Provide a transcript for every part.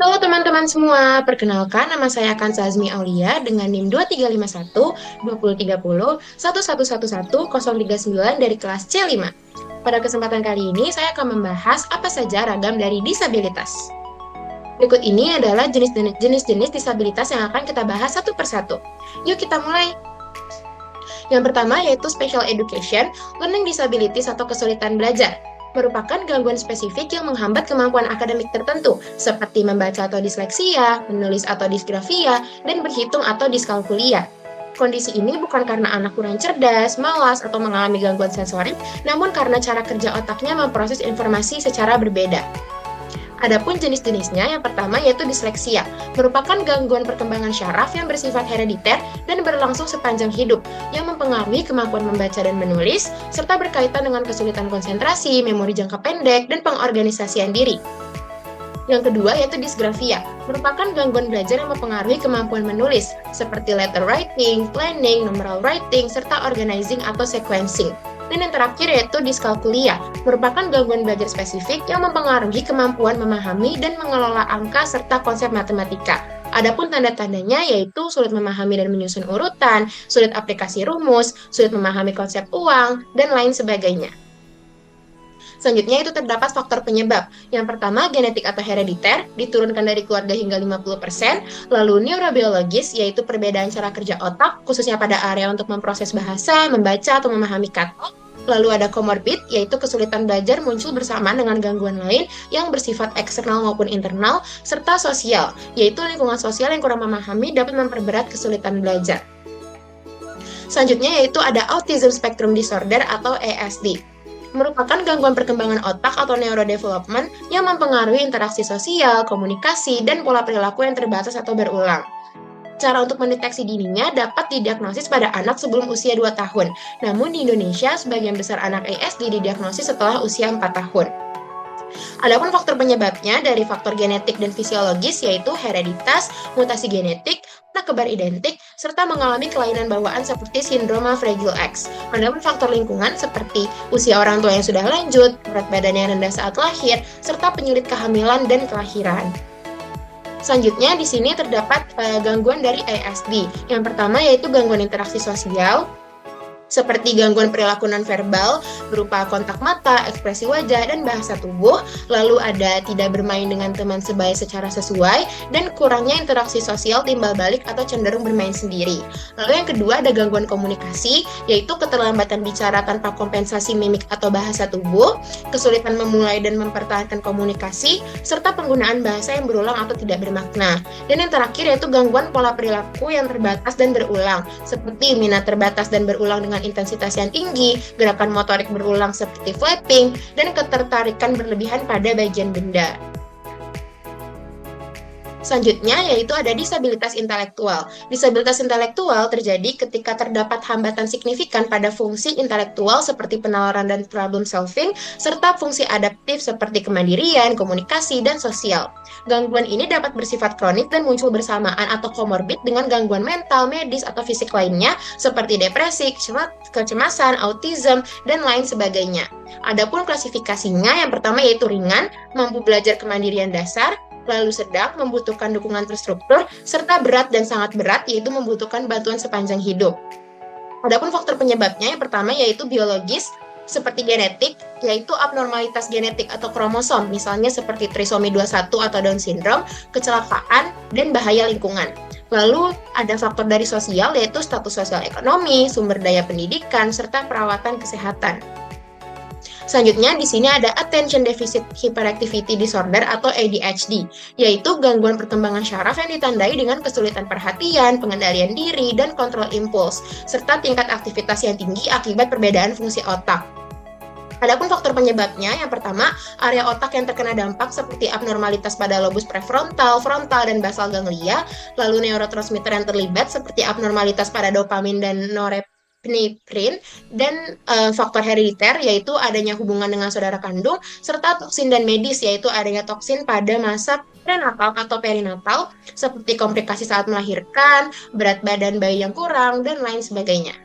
Halo teman-teman semua, perkenalkan nama saya Kansa Azmi Aulia dengan NIM 2351 2030 1111 039 dari kelas C5. Pada kesempatan kali ini, saya akan membahas apa saja ragam dari disabilitas. Berikut ini adalah jenis-jenis disabilitas yang akan kita bahas satu persatu. Yuk kita mulai. Yang pertama yaitu special education, learning disabilities atau kesulitan belajar. Merupakan gangguan spesifik yang menghambat kemampuan akademik tertentu, seperti membaca atau disleksia, menulis atau disgrafia, dan berhitung atau diskalkulia. Kondisi ini bukan karena anak kurang cerdas, malas, atau mengalami gangguan sensorik, namun karena cara kerja otaknya memproses informasi secara berbeda. Adapun jenis-jenisnya, yang pertama yaitu disleksia, merupakan gangguan perkembangan syaraf yang bersifat herediter dan berlangsung sepanjang hidup, yang mempengaruhi kemampuan membaca dan menulis, serta berkaitan dengan kesulitan konsentrasi, memori jangka pendek, dan pengorganisasian diri. Yang kedua yaitu disgrafia, merupakan gangguan belajar yang mempengaruhi kemampuan menulis, seperti letter writing, planning, numeral writing, serta organizing atau sequencing. Dan yang terakhir yaitu diskalkulia, merupakan gangguan belajar spesifik yang mempengaruhi kemampuan memahami dan mengelola angka serta konsep matematika. Adapun tanda-tandanya yaitu sulit memahami dan menyusun urutan, sulit aplikasi rumus, sulit memahami konsep uang, dan lain sebagainya. Selanjutnya itu terdapat faktor penyebab. Yang pertama, genetik atau herediter, diturunkan dari keluarga hingga 50%. Lalu neurobiologis, yaitu perbedaan cara kerja otak, khususnya pada area untuk memproses bahasa, membaca, atau memahami kata. Lalu ada komorbid, yaitu kesulitan belajar muncul bersamaan dengan gangguan lain yang bersifat eksternal maupun internal, serta sosial, yaitu lingkungan sosial yang kurang memahami dapat memperberat kesulitan belajar. Selanjutnya yaitu ada Autism Spectrum Disorder atau ASD, merupakan gangguan perkembangan otak atau neurodevelopment yang mempengaruhi interaksi sosial, komunikasi, dan pola perilaku yang terbatas atau berulang. Cara untuk mendeteksi dininya dapat didiagnosis pada anak sebelum usia 2 tahun. Namun di Indonesia, sebagian besar anak ASD didiagnosis setelah usia 4 tahun. Adapun faktor penyebabnya dari faktor genetik dan fisiologis yaitu hereditas, mutasi genetik, anak kembar identik, serta mengalami kelainan bawaan seperti sindroma Fragile X. Adapun faktor lingkungan seperti usia orang tua yang sudah lanjut, berat badan yang rendah saat lahir, serta penyulit kehamilan dan kelahiran. Selanjutnya di sini terdapat gangguan dari ASD. Yang pertama yaitu gangguan interaksi sosial, seperti gangguan perilaku nonverbal berupa kontak mata, ekspresi wajah, dan bahasa tubuh, lalu ada tidak bermain dengan teman sebaya secara sesuai, dan kurangnya interaksi sosial timbal balik atau cenderung bermain sendiri. Lalu yang kedua ada gangguan komunikasi, yaitu keterlambatan bicara tanpa kompensasi mimik atau bahasa tubuh, kesulitan memulai dan mempertahankan komunikasi, serta penggunaan bahasa yang berulang atau tidak bermakna. Dan yang terakhir yaitu gangguan pola perilaku yang terbatas dan berulang, seperti minat terbatas dan berulang dengan intensitas yang tinggi, gerakan motorik berulang seperti flapping, dan ketertarikan berlebihan pada bagian benda. Selanjutnya yaitu ada disabilitas intelektual. Disabilitas intelektual terjadi ketika terdapat hambatan signifikan pada fungsi intelektual seperti penalaran dan problem solving, serta fungsi adaptif seperti kemandirian, komunikasi, dan sosial. Gangguan ini dapat bersifat kronik dan muncul bersamaan atau komorbid dengan gangguan mental, medis, atau fisik lainnya seperti depresi, kecemasan, autism, dan lain sebagainya. Adapun klasifikasinya, yang pertama yaitu ringan, mampu belajar kemandirian dasar, lalu sedang, membutuhkan dukungan terstruktur, serta berat dan sangat berat, yaitu membutuhkan bantuan sepanjang hidup. Adapun faktor penyebabnya, yang pertama yaitu biologis, seperti genetik, yaitu abnormalitas genetik atau kromosom, misalnya seperti trisomi 21 atau Down syndrome, kecelakaan, dan bahaya lingkungan. Lalu ada faktor dari sosial, yaitu status sosial ekonomi, sumber daya pendidikan, serta perawatan kesehatan. Selanjutnya di sini ada Attention Deficit Hyperactivity Disorder atau ADHD, yaitu gangguan perkembangan syaraf yang ditandai dengan kesulitan perhatian, pengendalian diri, dan kontrol impuls, serta tingkat aktivitas yang tinggi akibat perbedaan fungsi otak. Adapun faktor penyebabnya, yang pertama, area otak yang terkena dampak seperti abnormalitas pada lobus prefrontal, frontal, dan basal ganglia, lalu neurotransmitter yang terlibat seperti abnormalitas pada dopamin dan norepinefrin, dan faktor herediter yaitu adanya hubungan dengan saudara kandung, serta toksin dan medis yaitu adanya toksin pada masa prenatal atau perinatal seperti komplikasi saat melahirkan, berat badan bayi yang kurang, dan lain sebagainya.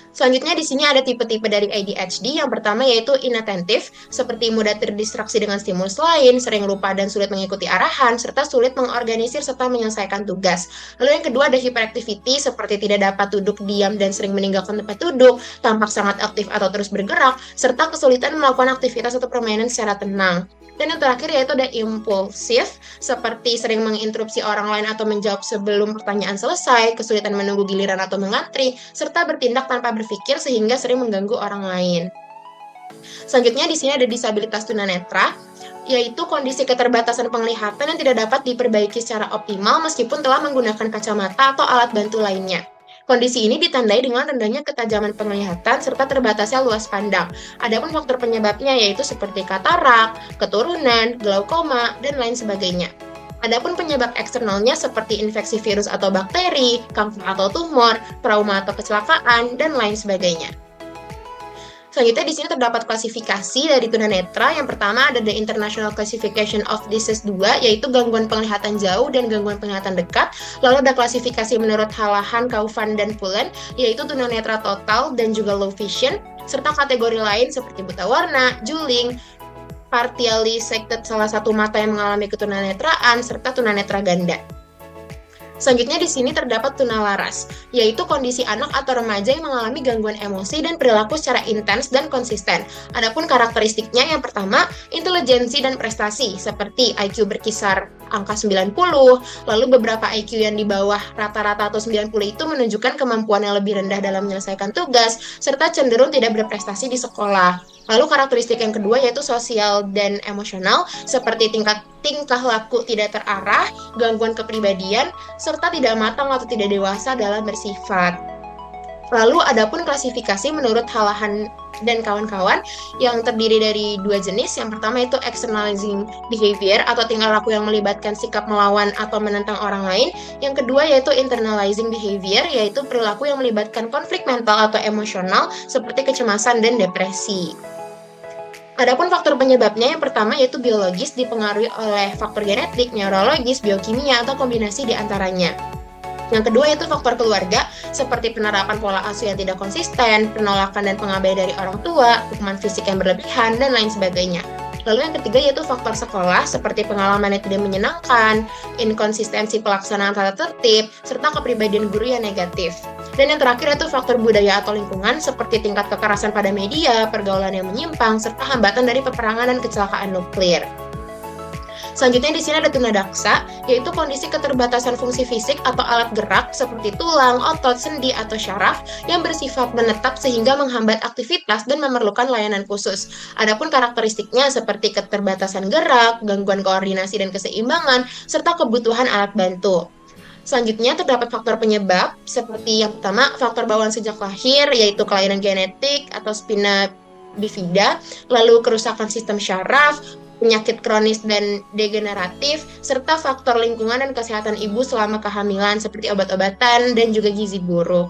Selanjutnya di sini ada tipe-tipe dari ADHD. Yang pertama yaitu inattentive, seperti mudah terdistraksi dengan stimulus lain, sering lupa dan sulit mengikuti arahan, serta sulit mengorganisir serta menyelesaikan tugas. Lalu yang kedua ada hyperactivity, seperti tidak dapat duduk diam dan sering meninggalkan tempat duduk, tampak sangat aktif atau terus bergerak, serta kesulitan melakukan aktivitas atau permainan secara tenang. Dan yang terakhir yaitu ada impulsif, seperti sering menginterupsi orang lain atau menjawab sebelum pertanyaan selesai, kesulitan menunggu giliran atau mengantri, serta bertindak tanpa berpikir sehingga sering mengganggu orang lain. Selanjutnya di sini ada disabilitas tunanetra, yaitu kondisi keterbatasan penglihatan yang tidak dapat diperbaiki secara optimal meskipun telah menggunakan kacamata atau alat bantu lainnya. Kondisi ini ditandai dengan rendahnya ketajaman penglihatan serta terbatasnya luas pandang. Adapun faktor penyebabnya yaitu seperti katarak, keturunan, glaukoma, dan lain sebagainya. Adapun penyebab eksternalnya seperti infeksi virus atau bakteri, kanker atau tumor, trauma atau kecelakaan, dan lain sebagainya. Selanjutnya di sini terdapat klasifikasi dari tunanetra. Yang pertama ada the International Classification of Disease 2, yaitu gangguan penglihatan jauh dan gangguan penglihatan dekat. Lalu ada klasifikasi menurut Hallahan, Kaufman, dan Pullen, yaitu tunanetra total dan juga low vision, serta kategori lain seperti buta warna, juling, partially sighted salah satu mata yang mengalami ketunanetraan, serta tunanetra ganda. Selanjutnya di sini terdapat tunalaras, yaitu kondisi anak atau remaja yang mengalami gangguan emosi dan perilaku secara intens dan konsisten. Adapun karakteristiknya yang pertama, intelijensi dan prestasi, seperti IQ berkisar angka 90, lalu beberapa IQ yang di bawah rata-rata atau 90 itu menunjukkan kemampuan yang lebih rendah dalam menyelesaikan tugas, serta cenderung tidak berprestasi di sekolah. Lalu karakteristik yang kedua yaitu sosial dan emosional, seperti tingkah laku tidak terarah, gangguan kepribadian, serta tidak matang atau tidak dewasa dalam bersifat. Lalu adapun klasifikasi menurut Hallahan dan kawan-kawan yang terdiri dari dua jenis. Yang pertama itu externalizing behavior atau tingkah laku yang melibatkan sikap melawan atau menentang orang lain. Yang kedua yaitu internalizing behavior, yaitu perilaku yang melibatkan konflik mental atau emosional seperti kecemasan dan depresi. Adapun faktor penyebabnya yang pertama yaitu biologis, dipengaruhi oleh faktor genetik, neurologis, biokimia, atau kombinasi di antaranya. Yang kedua yaitu faktor keluarga, seperti penerapan pola asuh yang tidak konsisten, penolakan dan pengabaian dari orang tua, hukuman fisik yang berlebihan, dan lain sebagainya. Lalu yang ketiga yaitu faktor sekolah, seperti pengalaman yang tidak menyenangkan, inkonsistensi pelaksanaan tata tertib, serta kepribadian guru yang negatif. Dan yang terakhir yaitu faktor budaya atau lingkungan, seperti tingkat kekerasan pada media, pergaulan yang menyimpang, serta hambatan dari peperangan dan kecelakaan nuklir. Selanjutnya di sini ada tunadaksa, yaitu kondisi keterbatasan fungsi fisik atau alat gerak seperti tulang, otot, sendi, atau syaraf yang bersifat menetap sehingga menghambat aktivitas dan memerlukan layanan khusus. Adapun karakteristiknya seperti keterbatasan gerak, gangguan koordinasi dan keseimbangan, serta kebutuhan alat bantu. Selanjutnya terdapat faktor penyebab seperti yang pertama faktor bawaan sejak lahir, yaitu kelainan genetik atau spina bifida, lalu kerusakan sistem syaraf, penyakit kronis dan degeneratif, serta faktor lingkungan dan kesehatan ibu selama kehamilan seperti obat-obatan dan juga gizi buruk.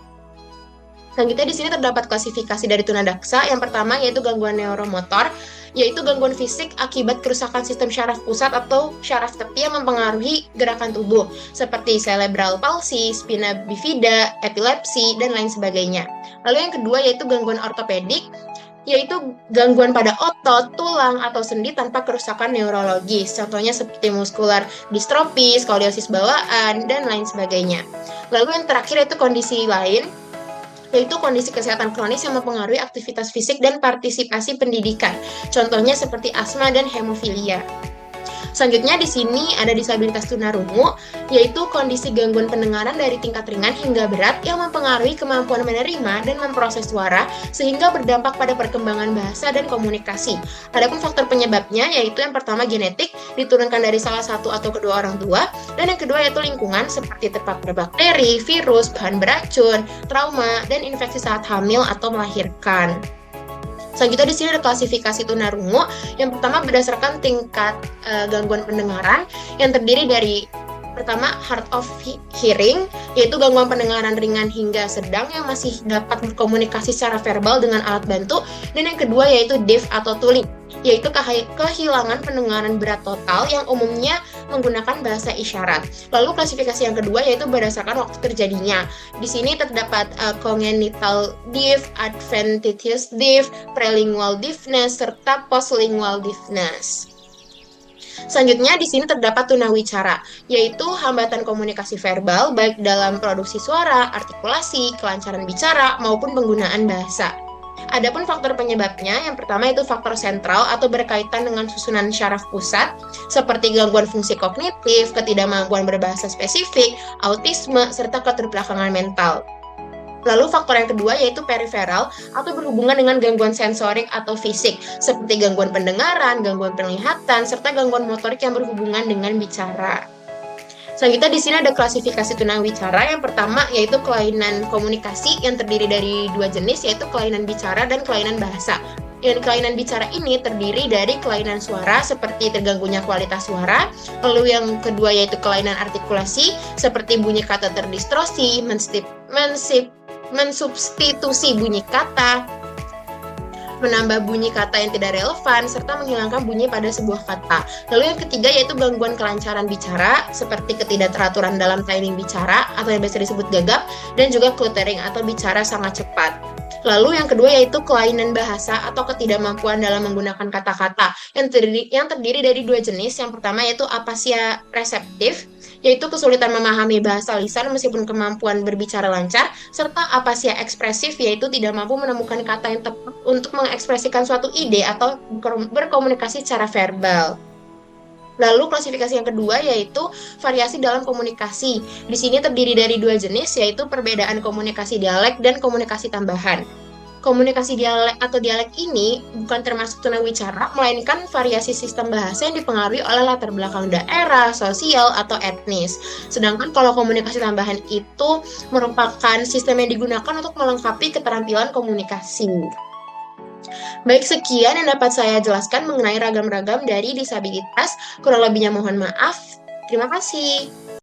Selanjutnya di sini terdapat klasifikasi dari tunadaksa. Yang pertama yaitu gangguan neuromotor, yaitu gangguan fisik akibat kerusakan sistem syaraf pusat atau syaraf tepi yang mempengaruhi gerakan tubuh, seperti cerebral palsy, spina bifida, epilepsi, dan lain sebagainya. Lalu yang kedua yaitu gangguan ortopedik, yaitu gangguan pada otot, tulang, atau sendi tanpa kerusakan neurologis. Contohnya seperti muskular distrofi, skoliosis bawaan, dan lain sebagainya. Lalu yang terakhir yaitu kondisi lain, yaitu kondisi kesehatan kronis yang mempengaruhi aktivitas fisik dan partisipasi pendidikan. Contohnya seperti asma dan hemofilia. Selanjutnya di sini ada disabilitas tunarungu, yaitu kondisi gangguan pendengaran dari tingkat ringan hingga berat yang mempengaruhi kemampuan menerima dan memproses suara sehingga berdampak pada perkembangan bahasa dan komunikasi. Adapun faktor penyebabnya yaitu yang pertama genetik, diturunkan dari salah satu atau kedua orang tua, dan yang kedua yaitu lingkungan seperti terpapar bakteri, virus, bahan beracun, trauma, dan infeksi saat hamil atau melahirkan. Selanjutnya di sini ada klasifikasi tunarungu. Yang pertama berdasarkan tingkat gangguan pendengaran yang terdiri dari pertama hard of hearing, yaitu gangguan pendengaran ringan hingga sedang yang masih dapat berkomunikasi secara verbal dengan alat bantu, dan yang kedua yaitu deaf atau tuli, yaitu kehilangan pendengaran berat total yang umumnya menggunakan bahasa isyarat. Lalu klasifikasi yang kedua yaitu berdasarkan waktu terjadinya. Di sini terdapat congenital deaf, adventitious deaf, prelingual deafness, serta postlingual deafness. Selanjutnya di sini terdapat tunawicara, yaitu hambatan komunikasi verbal baik dalam produksi suara, artikulasi, kelancaran bicara, maupun penggunaan bahasa. Adapun faktor penyebabnya, yang pertama itu faktor sentral atau berkaitan dengan susunan syaraf pusat, seperti gangguan fungsi kognitif, ketidakmampuan berbahasa spesifik, autisme, serta keterbelakangan mental. Lalu faktor yang kedua yaitu periferal atau berhubungan dengan gangguan sensorik atau fisik, seperti gangguan pendengaran, gangguan penglihatan, serta gangguan motorik yang berhubungan dengan bicara. Selanjutnya di sini ada klasifikasi tunawicara. Yang pertama yaitu kelainan komunikasi yang terdiri dari dua jenis, yaitu kelainan bicara dan kelainan bahasa. Dan kelainan bicara ini terdiri dari kelainan suara seperti terganggunya kualitas suara. Lalu yang kedua yaitu kelainan artikulasi seperti bunyi kata terdistorsi, mensubstitusi bunyi kata, menambah bunyi kata yang tidak relevan, serta menghilangkan bunyi pada sebuah kata. Lalu yang ketiga yaitu gangguan kelancaran bicara, seperti ketidakteraturan dalam timing bicara, atau yang biasa disebut gagap, dan juga cluttering atau bicara sangat cepat. Lalu yang kedua yaitu kelainan bahasa atau ketidakmampuan dalam menggunakan kata-kata yang terdiri dari dua jenis. Yang pertama yaitu apasia reseptif, yaitu kesulitan memahami bahasa lisan meskipun kemampuan berbicara lancar, serta apasia ekspresif, yaitu tidak mampu menemukan kata yang tepat untuk mengekspresikan suatu ide atau berkomunikasi secara verbal. Lalu klasifikasi yang kedua yaitu variasi dalam komunikasi. Di sini terdiri dari dua jenis, yaitu perbedaan komunikasi dialek dan komunikasi tambahan. Komunikasi dialek atau dialek ini bukan termasuk tunawicara, melainkan variasi sistem bahasa yang dipengaruhi oleh latar belakang daerah, sosial, atau etnis. Sedangkan kalau komunikasi tambahan itu merupakan sistem yang digunakan untuk melengkapi keterampilan komunikasi. Baik, sekian yang dapat saya jelaskan mengenai ragam-ragam dari disabilitas. Kurang lebihnya mohon maaf. Terima kasih.